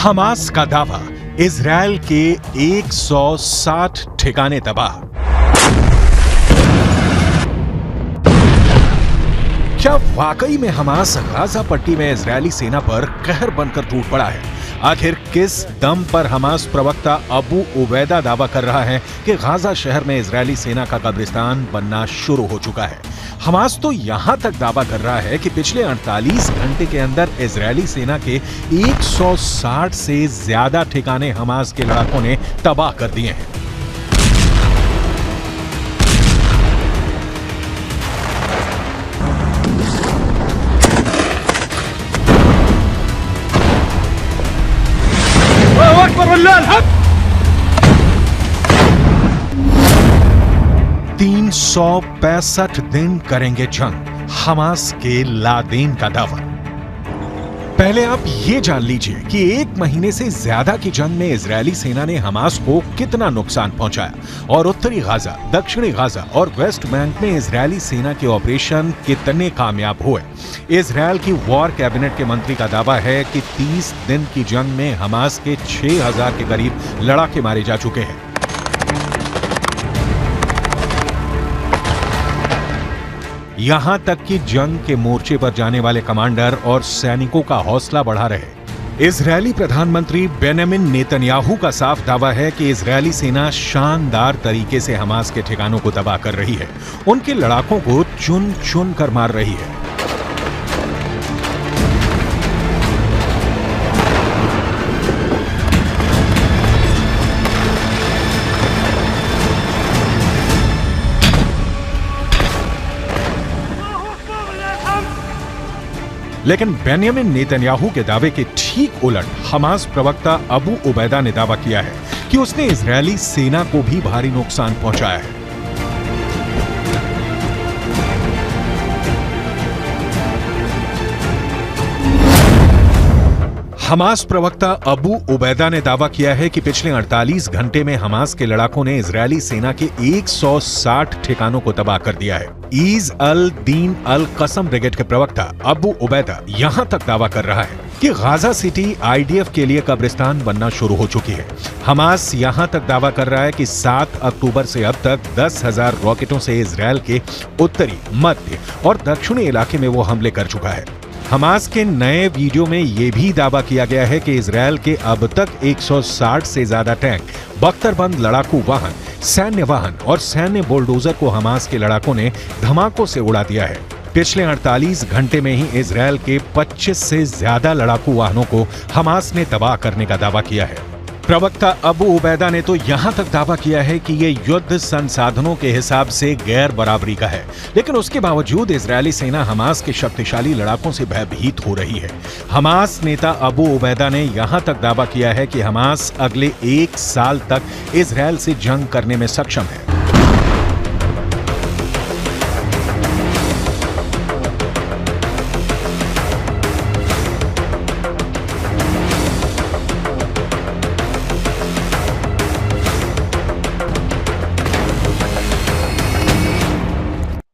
Hamas का दावा, Israel के 160 ठिकाने तबाह। क्या वाकई में हमास गाजा पट्टी में इजरायली सेना पर कहर बनकर टूट पड़ा है? आखिर किस दम पर हमास प्रवक्ता अबू उबैदा दावा कर रहा है कि गाजा शहर में इजरायली सेना का कब्रिस्तान बनना शुरू हो चुका है? हमास तो यहां तक दावा कर रहा है कि पिछले 48 घंटे के अंदर इजरायली सेना के 160 से ज्यादा ठिकाने हमास के लड़ाकों ने तबाह कर दिए हैं। अकबर 365 दिन करेंगे जंग, हमास के लादेन का दावा। पहले आप ये जान लीजिए कि 1 महीने से ज्यादा की जंग में इजरायली सेना ने हमास को कितना नुकसान पहुंचाया और उत्तरी गाजा, दक्षिणी गाजा और वेस्ट बैंक में इजरायली सेना के ऑपरेशन कितने कामयाब हुए। इजरायल की वॉर कैबिनेट के मंत्री का दावा है कि 30 दिन की जंग में हमास के 6000 के करीब लड़ाके मारे जा चुके हैं। यहां तक कि जंग के मोर्चे पर जाने वाले कमांडर और सैनिकों का हौसला बढ़ा रहे। इजरायली प्रधानमंत्री बेंजामिन नेतन्याहू का साफ दावा है कि इजरायली सेना शानदार तरीके से हमास के ठिकानों को तबाह कर रही है, उनके लड़ाकों को चुन चुन कर मार रही है। लेकिन बेंजामिन नेतन्याहू के दावे के ठीक उलट हमास प्रवक्ता अबू उबैदा ने दावा किया है कि उसने इजरायली सेना को भी भारी नुकसान पहुंचाया है। हमास प्रवक्ता अबू उबैदा ने दावा किया है कि पिछले 48 घंटे में हमास के लड़ाकों ने इजरायली सेना के 160 ठिकानों को तबाह कर दिया है। ईज अल दीन अल कसम ब्रिगेड के प्रवक्ता अबू उबैदा यहां तक दावा कर रहा है कि गाजा सिटी आईडीएफ के लिए कब्रिस्तान बनना शुरू हो चुकी है। हमास यहां तक दावा कर रहा है कि 7 अक्टूबर से अब तक 10,000 रॉकेटों से इजरायल के उत्तरी, मध्य और दक्षिणी इलाके में वो हमले कर चुका है। हमास के नए वीडियो में यह भी दावा किया गया है कि इजरायल के अब तक 160 से ज्यादा टैंक, बख्तरबंद लड़ाकू वाहन, सैन्य वाहन और सैन्य बुलडोजर को हमास के लड़ाकों ने धमाकों से उड़ा दिया है। पिछले 48 घंटे में ही इजरायल के 25 से ज्यादा लड़ाकू वाहनों को हमास ने तबाह करने का दावा किया है। प्रवक्ता अबू उबैदा ने तो यहां तक दावा किया है कि यह युद्ध संसाधनों के हिसाब से गैर बराबरी का है, लेकिन उसके बावजूद इजरायली सेना हमास के शक्तिशाली लड़ाकों से भयभीत हो रही है। हमास नेता अबू उबैदा ने यहां तक दावा किया है कि हमास अगले 1 साल तक इजरायल से जंग करने में सक्षम है।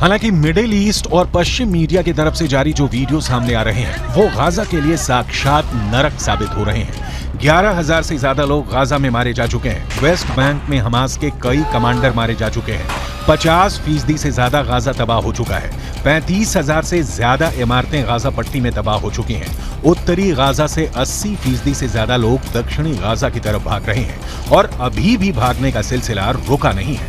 हालांकि मिडिल ईस्ट और पश्चिम मीडिया की तरफ से जारी जो वीडियो सामने आ रहे हैं वो गाजा के लिए साक्षात नरक साबित हो रहे हैं। 11,000 से ज्यादा लोग गाजा में मारे जा चुके हैं। वेस्ट बैंक में हमास के कई कमांडर मारे जा चुके हैं। 50% से ज्यादा गाजा तबाह हो चुका है। 35,000 से ज्यादा इमारतें गाजा पट्टी में तबाह हो चुकी हैं। उत्तरी गाजा से 80% से ज्यादा लोग दक्षिणी गाजा की तरफ भाग रहे हैं और अभी भी भागने का सिलसिला रुका नहीं है।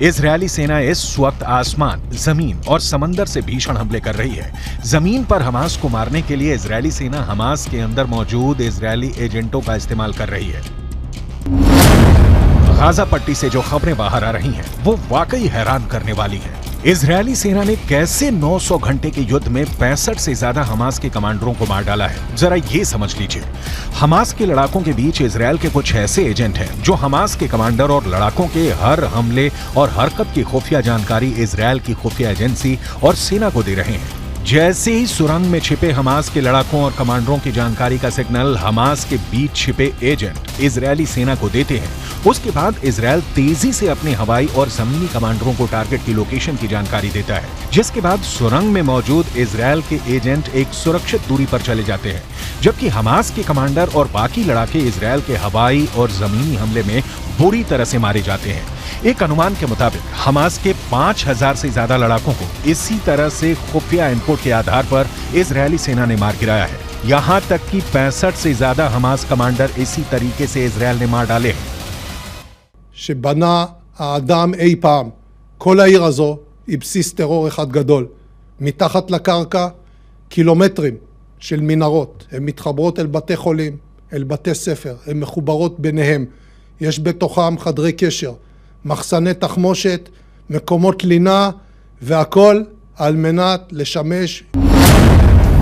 इजरायली सेना इस वक्त आसमान, जमीन और समंदर से भीषण हमले कर रही है। जमीन पर हमास को मारने के लिए इजरायली सेना हमास के अंदर मौजूद इजरायली एजेंटों का इस्तेमाल कर रही है। गाजा पट्टी से जो खबरें बाहर आ रही हैं, वो वाकई हैरान करने वाली हैं। इजरायली सेना ने कैसे 900 घंटे के युद्ध में 65 से ज्यादा हमास के कमांडरों को मार डाला है, जरा ये समझ लीजिए। हमास के लड़ाकों के बीच इजरायल के कुछ ऐसे एजेंट हैं जो हमास के कमांडर और लड़ाकों के हर हमले और हरकत की खुफिया जानकारी इजरायल की खुफिया एजेंसी और सेना को दे रहे हैं। जैसे ही सुरंग में छिपे हमास के लड़ाकों और कमांडरों की जानकारी का सिग्नल हमास के बीच छिपे एजेंट इजरायली सेना को देते हैं, उसके बाद इजरायल तेजी से अपने हवाई और जमीनी कमांडरों को टारगेट की लोकेशन की जानकारी देता है, जिसके बाद सुरंग में मौजूद इजरायल के एजेंट एक सुरक्षित दूरी पर चले जाते हैं, जबकि हमास के कमांडर और बाकी लड़ाके इजरायल के हवाई और जमीनी हमले में बुरी तरह से मारे जाते हैं। एक अनुमान के मुताबिक हमास के 5000 से ज्यादा लड़ाकों को इसी तरह से खुफिया इनपुट के आधार पर इजरायली सेना ने मार गिराया है। यहां तक कि 65 से ज्यादा हमास कमांडर इसी तरीके से इजरायल ने मार डाले हैं। שבנה האדם אי פעם. כל העיר הזו היא בסיס טרור אחד גדול. מתחת לקרקע קילומטרים של מנהרות. הן מתחברות אל בתי חולים, אל בתי ספר, הן מחוברות ביניהם. יש בתוכם חדרי קשר, מחסני תחמושת, מקומות לינה, והכל על מנת לשמש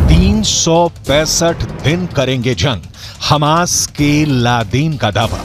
365 दिन करेंगे जंग, हमास के लादेन का दावा।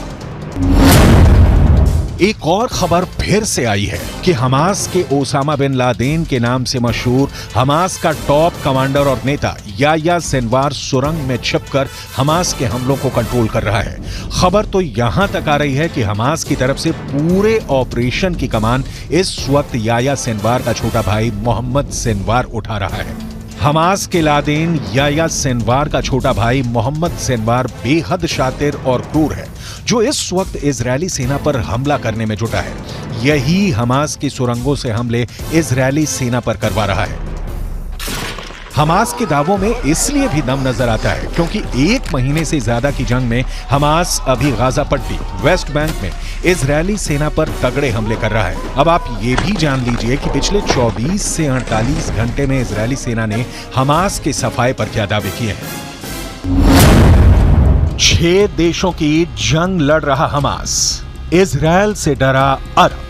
एक और खबर फिर से आई है कि हमास के ओसामा बिन लादेन के नाम से मशहूर हमास का टॉप कमांडर और नेता याह्या सिनवार सुरंग में छिपकर हमास के हमलों को कंट्रोल कर रहा है। खबर तो यहां तक आ रही है कि हमास की तरफ से पूरे ऑपरेशन की कमान इस वक्त याह्या सिनवार का छोटा भाई मोहम्मद सिनवार उठा रहा है। हमास के लादेन याह्या सिनवार का छोटा भाई मोहम्मद सिनवार बेहद शातिर और क्रूर है, जो इस वक्त इजरायली सेना पर हमला करने में जुटा है। यही हमास की सुरंगों से हमले इजरायली सेना पर करवा रहा है। हमास के दावों में इसलिए भी दम नजर आता है क्योंकि 1 महीने से ज्यादा की जंग में हमास अभी गाजा पट्टी, वेस्ट बैंक में इजरायली सेना पर तगड़े हमले कर रहा है। अब आप ये भी जान लीजिए कि पिछले 24 से 48 घंटे में इजरायली सेना ने हमास के सफाए पर क्या दावे किए हैं। 6 देशों की जंग लड़ रहा हमास, इजरायल से डरा अरब।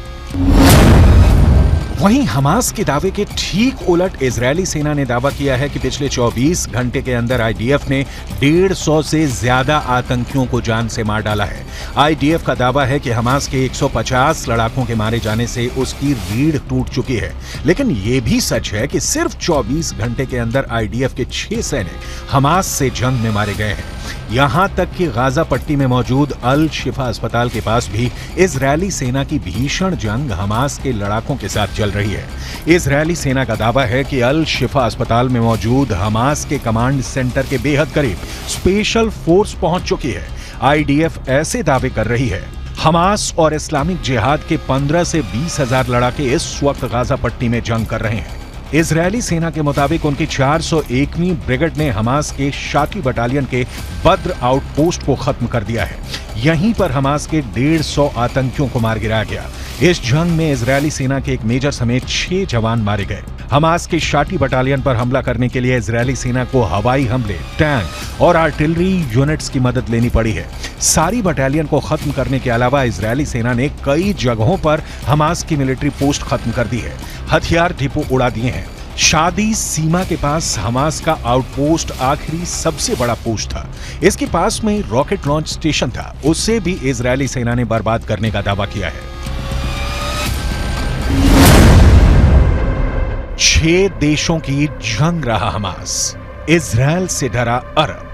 वहीं हमास के दावे के ठीक उलट इजरायली सेना ने दावा किया है कि पिछले 24 घंटे के अंदर आईडीएफ ने 150 से ज्यादा आतंकियों को जान से मार डाला है। आईडीएफ का दावा है कि हमास के 150 लड़ाकों के मारे जाने से उसकी रीढ़ टूट चुकी है, लेकिन यह भी सच है कि सिर्फ 24 घंटे के अंदर आईडीएफ के 6 सैनिक हमास से जंग में मारे गए हैं। यहां तक कि गाजा पट्टी में मौजूद अल शिफा अस्पताल के पास भी इजरायली सेना की भीषण जंग हमास के लड़ाकों के साथ चल रही है। इजरायली सेना का दावा है कि अल शिफा अस्पताल में मौजूद हमास के कमांड सेंटर के बेहद करीब स्पेशल फोर्स पहुंच चुकी है। आईडीएफ ऐसे दावे कर रही है। हमास और इस्लामिक जिहाद के 15 से 20 हजार लड़ाके इस वक्त गाजा पट्टी में जंग कर रहे हैं। इजरायली सेना के मुताबिक उनकी 401वीं ब्रिगेड ने हमास के शाती बटालियन के बद्र आउटपोस्ट को खत्म कर दिया है। यहीं पर हमास के 150 आतंकियों को मार गिराया गया। इस जंग में इजरायली सेना के एक मेजर समेत 6 जवान मारे गए। हमास के शाती बटालियन पर हमला करने के लिए इजरायली सेना को हवाई हमले, टैंक और आर्टिलरी यूनिट्स की मदद लेनी पड़ी है। सारी बटालियन को खत्म करने के अलावा इजरायली सेना ने कई जगहों पर हमास की मिलिट्री पोस्ट खत्म कर दी है, हथियार डिपो उड़ा दिए हैं। शादी सीमा के पास हमास का आउटपोस्ट आखिरी सबसे बड़ा पोस्ट था। इसके पास में रॉकेट लॉन्च स्टेशन था, उसे भी इजरायली सेना ने बर्बाद करने का दावा किया है। 6 देशों की जंग रहा हमास, इजरायल से डरा अरब।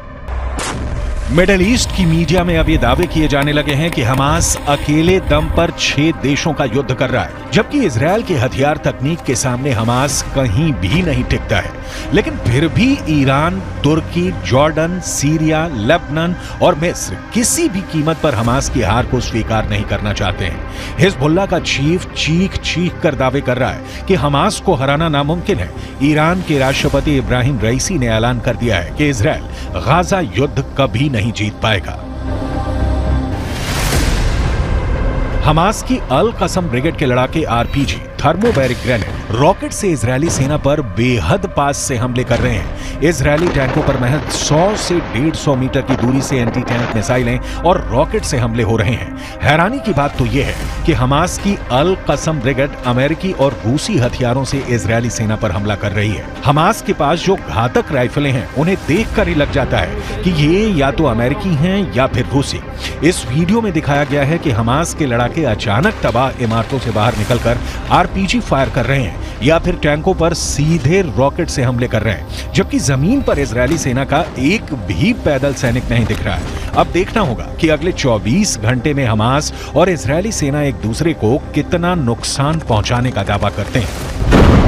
मिडिल ईस्ट की मीडिया में अब ये दावे किए जाने लगे हैं कि हमास अकेले दम पर 6 देशों का युद्ध कर रहा है, जबकि इजरायल की हथियार तकनीक के सामने हमास कहीं भी नहीं टिकता है। लेकिन फिर भी ईरान, तुर्की, जॉर्डन, सीरिया, लेबनान और मिस्र किसी भी कीमत पर हमास की हार को स्वीकार नहीं करना चाहते हैं। हिजबुल्लाह का चीफ चीख चीख कर दावे कर रहा है कि हमास को हराना नामुमकिन है। ईरान के राष्ट्रपति इब्राहिम रईसी ने ऐलान कर दिया है कि इजरायल गाजा युद्ध कभी नहीं जीत पाएगा। हमास की अल कसम ब्रिगेड के लड़ाके आरपीजी, थर्मोबैरिक ग्रेनेड, रॉकेट से इजरायली सेना पर बेहद पास से हमले कर रहे हैं। इजरायली टैंकों पर महज 100 से 150 मीटर की दूरी से एंटी टैंक मिसाइलें और रॉकेट से हमले हो रहे हैं। हैरानी की बात तो यह है कि हमास की अल कसम ब्रिगेड अमेरिकी और रूसी हथियारों से इजरायली सेना पर हमला कर रही है। हमास के पास जो घातक राइफलें हैं, उन्हें देखकर ही लग जाता है कि ये या तो अमेरिकी हैं या फिर रूसी। इस वीडियो में दिखाया गया है कि हमास के लड़ाके अचानक तबाह इमारतों से बाहर निकलकर आरपीजी फायर कर रहे हैं या फिर टैंकों पर सीधे रॉकेट से हमले कर रहे हैं, जबकि जमीन पर इजरायली सेना का एक भी पैदल सैनिक नहीं दिख रहा है। अब देखना होगा कि अगले 24 घंटे में हमास और इजरायली सेना एक दूसरे को कितना नुकसान पहुंचाने का दावा करते हैं।